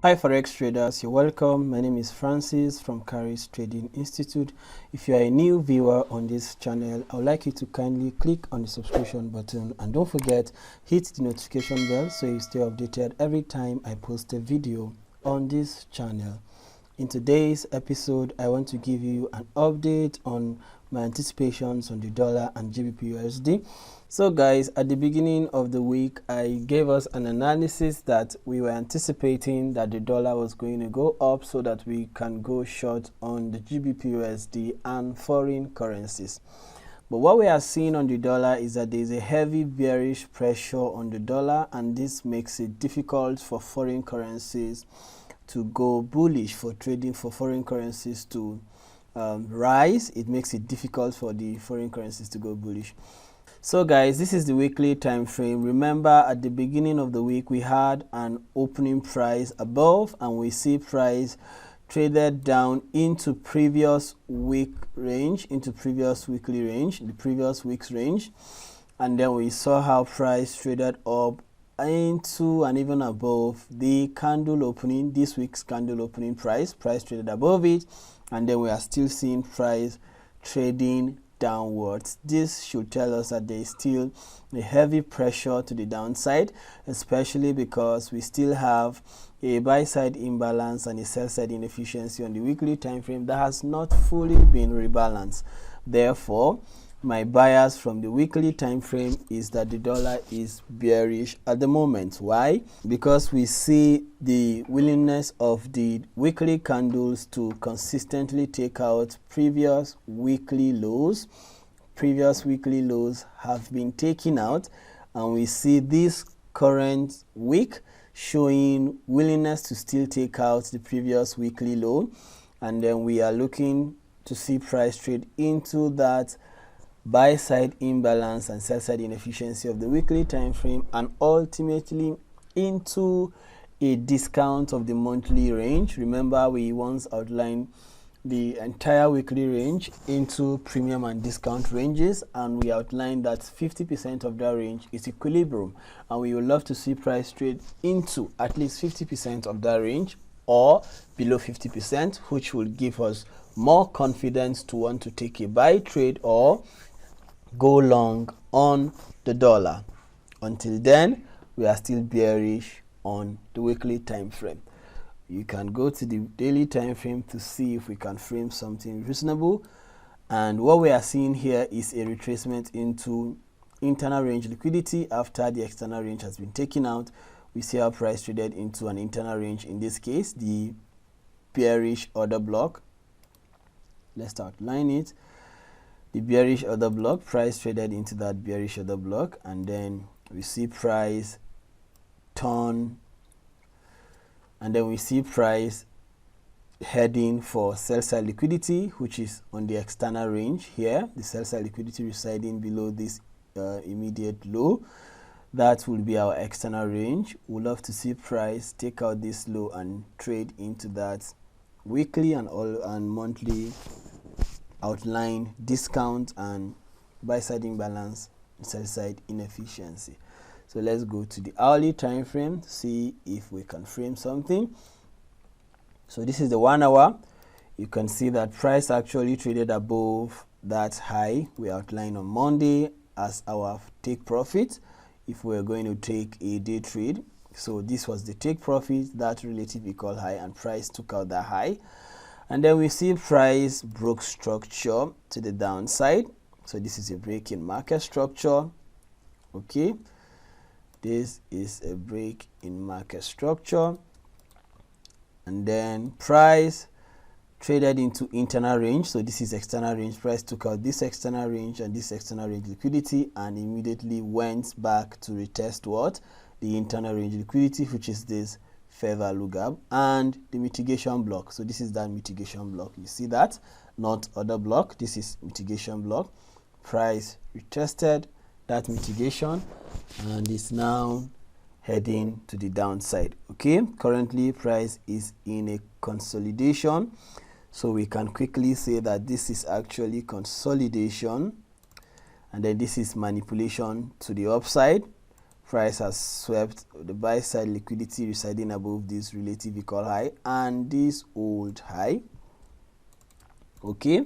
Hi Forex traders, you're welcome. My name is Francis from Caris Trading Institute. If you are a new viewer on this channel, I would like you to kindly click on the subscription button and don't forget, hit the notification bell so you stay updated every time I post a video on this channel. In today's episode, I want to give you an update on my anticipations on the dollar and GBPUSD. So guys, at the beginning of the week, I gave us an analysis that we were anticipating that the dollar was going to go up so that we can go short on the GBPUSD and foreign currencies. But what we are seeing on the dollar is that there is a heavy bearish pressure on the dollar, and this makes it difficult for foreign currencies to go bullish, for trading for foreign currencies to rise. It makes it difficult for the foreign currencies to go bullish. So guys, this is the weekly time frame. Remember, at the beginning of the week we had an opening price above, and we see price traded down into previous week range, into previous weekly range, the previous week's range, and then we saw how price traded up into and even above the candle opening, this week's candle opening price traded above it, and then we are still seeing price trading downwards. This should tell us that there is still a heavy pressure to the downside, especially because we still have a buy side imbalance and a sell side inefficiency on the weekly time frame that has not fully been rebalanced. Therefore, my bias from the weekly time frame is that the dollar is bearish at the moment. Why? Because we see the willingness of the weekly candles to consistently take out previous weekly lows. Previous weekly lows have been taken out, and we see this current week showing willingness to still take out the previous weekly low, and then we are looking to see price trade into that buy side imbalance and sell side inefficiency of the weekly time frame, and ultimately into a discount of the monthly range. Remember, we once outlined the entire weekly range into premium and discount ranges, and we outlined that 50% of that range is equilibrium, and we would love to see price trade into at least 50% of that range or below 50%, which will give us more confidence to want to take a buy trade or go long on the dollar. Until then, we are still bearish on the weekly time frame. You can go to the daily time frame to see if we can frame something reasonable, and what we are seeing here is a retracement into internal range liquidity after the external range has been taken out. We see our price traded into an internal range, in this case the bearish order block. Let's outline it. The bearish order block, price traded into that bearish order block, and then we see price turn, and then we see price heading for sell side liquidity, which is on the external range here. The sell side liquidity residing below this immediate low. That will be our external range. We'd love to see price take out this low and trade into that weekly and monthly outline discount and buy side imbalance, sell side inefficiency. So let's go to the hourly time frame to see if we can frame something. So this is the 1 hour. You can see that price actually traded above that high we outlined on Monday as our take profit if we're going to take a day trade. So this was the take profit, that relative equal high, and price took out that high. And then we see price broke structure to the downside. So this is a break in market structure. Okay, this is a break in market structure, and then price traded into internal range. So this is external range. Price took out this external range and this external range liquidity, and immediately went back to retest what? The internal range liquidity, which is this fair value gap and the mitigation block. So this is that mitigation block. You see that? Not other block. This is mitigation block. Price retested that mitigation and is now heading to the downside. Okay, currently price is in a consolidation, so we can quickly say that this is actually consolidation, and then this is manipulation to the upside price has swept the buy side liquidity residing above this relative equal high and this old high. Okay,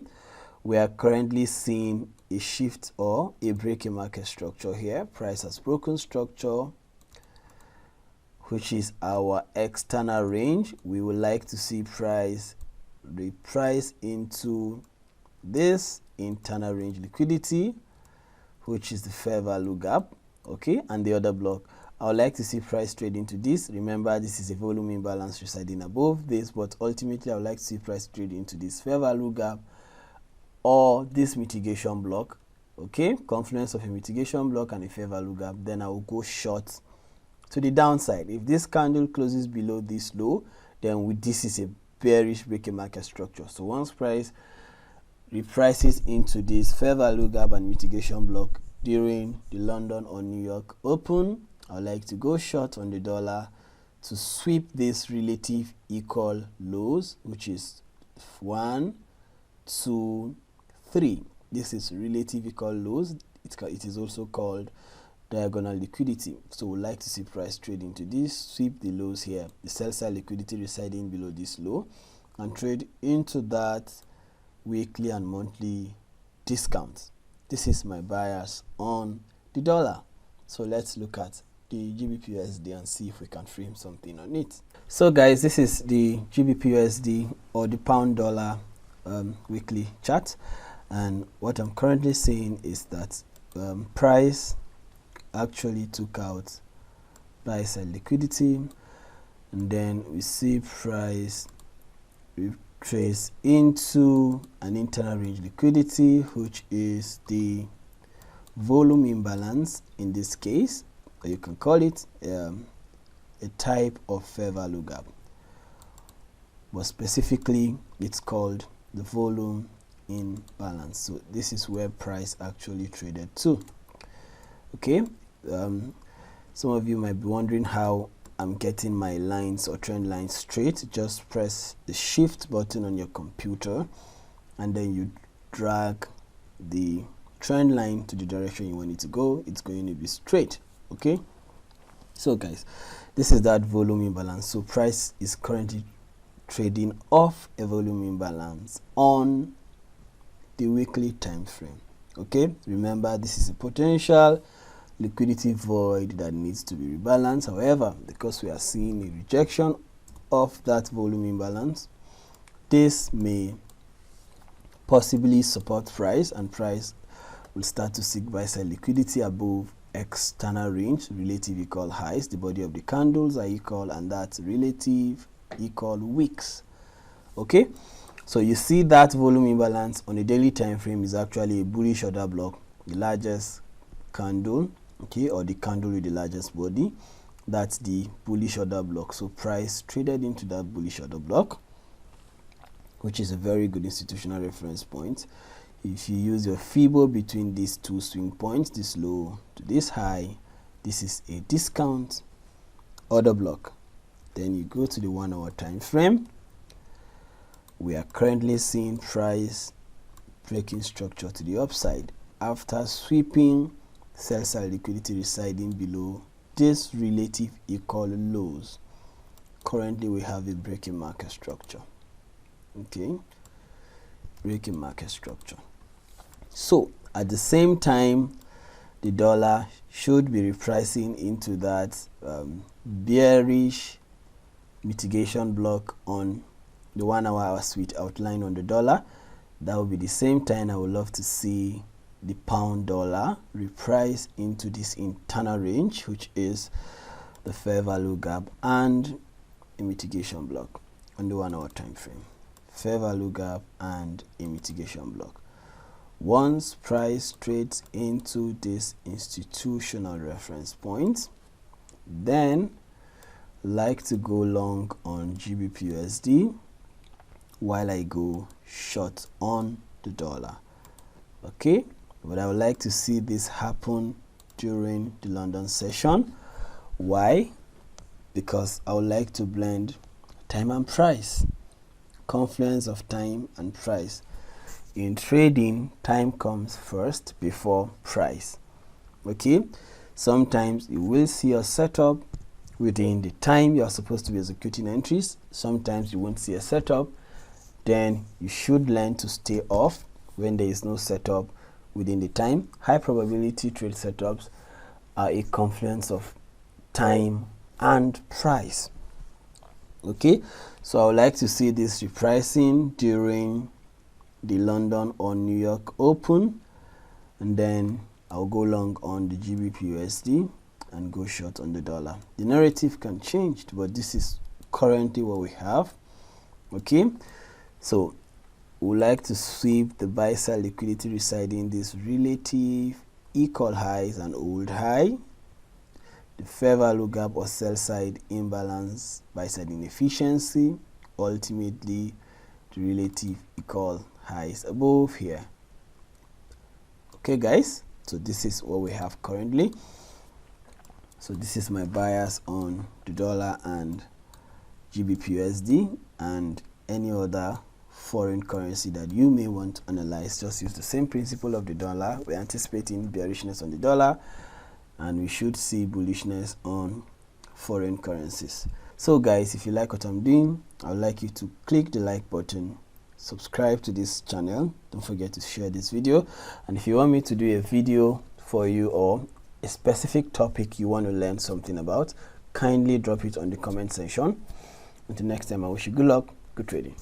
we are currently seeing a shift or a break in market structure here. Price has broken structure, which is our external range. We would like to see price reprice into this internal range liquidity, which is the fair value gap. Okay, and the other block, I would like to see price trade into this. Remember, this is a volume imbalance residing above this, but ultimately I would like to see price trade into this fair value gap or this mitigation block. Okay, confluence of a mitigation block and a fair value gap. Then I will go short to the downside. If this candle closes below this low, then this is a bearish breaking market structure. So once price reprices into this fair value gap and mitigation block during the London or New York open, I would like to go short on the dollar to sweep this relative equal lows, which is 1, 2, 3. This is relative equal lows. It is also called diagonal liquidity. So we'd like to see price trade into this, sweep the lows here, the sell side liquidity residing below this low, and trade into that weekly and monthly discounts. This is my bias on the dollar. So let's look at the GBPUSD and see if we can frame something on it. So guys, this is the GBPUSD or the pound dollar weekly chart, and what I'm currently seeing is that price actually took out buy side liquidity, and then we see price retrace into an internal range liquidity, which is the volume imbalance in this case, or you can call it a type of fair value gap, but specifically it's called the volume imbalance. So this is where price actually traded to. Okay, some of you might be wondering how I'm getting my lines or trend lines straight. Just press the shift button on your computer and then you drag the trend line to the direction you want it to go. It's going to be straight. Okay, so guys, this is that volume imbalance. So price is currently trading off a volume imbalance on the weekly time frame. Okay, remember, this is a potential liquidity void that needs to be rebalanced. However, because we are seeing a rejection of that volume imbalance, this may possibly support price, and price will start to seek buy side liquidity above external range relative equal highs. The body of the candles are equal, and that's relative equal wicks. Okay, so you see that volume imbalance on a daily time frame is actually a bullish order block, the largest candle, okay, or the candle with the largest body. That's the bullish order block. So price traded into that bullish order block, which is a very good institutional reference point. If you use your Fibo between these two swing points, this low to this high, this is a discount order block. Then you go to the 1 hour time frame. We are currently seeing price breaking structure to the upside after sweeping sell side liquidity residing below this relative equal lows. Currently we have a breaking market structure. Okay, breaking market structure. So at the same time, the dollar should be repricing into that bearish mitigation block on the 1 hour suite outline on the dollar. That will be the same time I would love to see the pound dollar reprice into this internal range, which is the fair value gap and a mitigation block on the 1 hour time frame. Fair value gap and a mitigation block. Once price trades into this institutional reference point, then like to go long on GBPUSD while I go short on the dollar. Okay, but I would like to see this happen during the London session. Why? Because I would like to blend time and price, confluence of time and price. In trading, time comes first before price. Okay, Sometimes you will see a setup within the time you are supposed to be executing entries. Sometimes you won't see a setup. Then you should learn to stay off when there is no setup within the time. High probability trade setups are a confluence of time and price. Okay, so I would like to see this repricing during the London or New York Open, and then I'll go long on the GBPUSD and go short on the dollar. The narrative can change, but this is currently what we have. Okay, so we would like to sweep the buy side liquidity residing in this relative equal highs and old high, the fair value gap or sell side imbalance, buy side inefficiency, ultimately the relative equal highs above here. Okay guys, so this is what we have currently. So this is my bias on the dollar and GBPUSD, and any other foreign currency that you may want to analyze. Just use the same principle of the dollar. We're anticipating bearishness on the dollar, and we should see bullishness on foreign currencies. So guys, if you like what I'm doing, I would like you to click the like button, subscribe to this channel, don't forget to share this video, and if you want me to do a video for you or a specific topic you want to learn something about, kindly drop it on the comment section. Until next time, I wish you good luck, good trading.